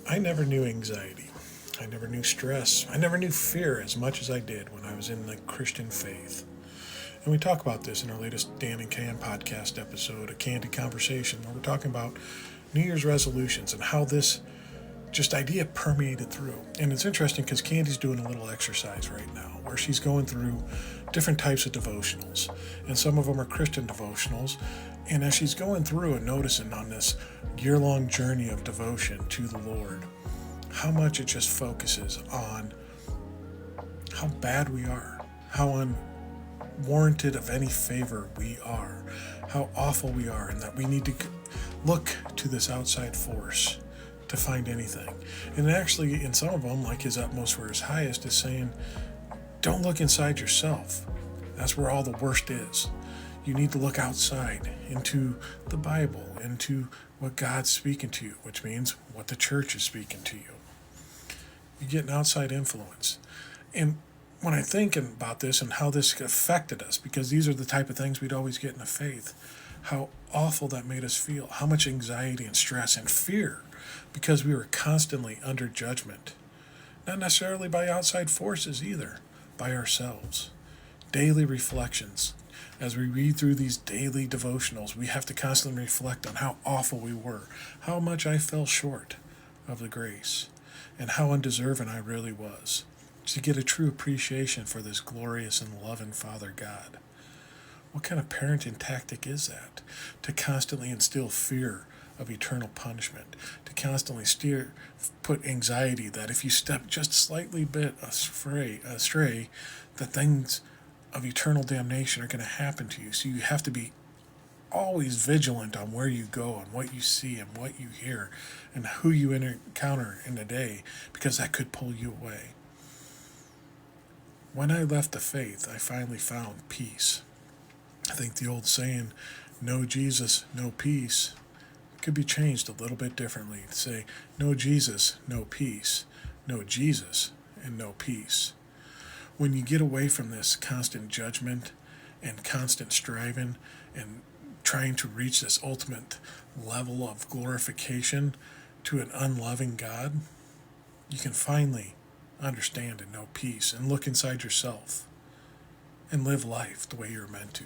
I never knew anxiety. I never knew stress. I never knew fear as much as I did when I was in the Christian faith. And we talk about this in our latest Dan and Can podcast episode, A Candid Conversation, where we're talking about New Year's resolutions and how this just idea permeated through. And it's interesting because Candy's doing a little exercise right now where she's going through different types of devotionals. And some of them are Christian devotionals. And as she's going through and noticing on this year-long journey of devotion to the Lord, how much it just focuses on how bad we are, how unwarranted of any favor we are, how awful we are, and that we need to look to this outside force to find anything. And actually, in some of them, like his utmost where his highest, is saying, don't look inside yourself. That's where all the worst is. You need to look outside into the Bible, into what God's speaking to you, which means what the church is speaking to you. You get an outside influence. And when I think about this and how this affected us, because these are the type of things we'd always get in the faith, how awful that made us feel, how much anxiety and stress and fear, because we were constantly under judgment. Not necessarily by outside forces either, by ourselves. Daily reflections. As we read through these daily devotionals, we have to constantly reflect on how awful we were, how much I fell short of the grace, and how undeserving I really was, to get a true appreciation for this glorious and loving Father God. What kind of parenting tactic is that? To constantly instill fear of eternal punishment, to constantly put anxiety that if you step just slightly bit astray, that things of eternal damnation are going to happen to you. So you have to be always vigilant on where you go and what you see and what you hear and who you encounter in the day, because that could pull you away. When I left the faith, I finally found peace. I think the old saying, no Jesus, no peace, could be changed a little bit differently to say, no Jesus, no peace, no Jesus, and no peace. When you get away from this constant judgment and constant striving and trying to reach this ultimate level of glorification to an unloving God, you can finally understand and know peace and look inside yourself and live life the way you're meant to.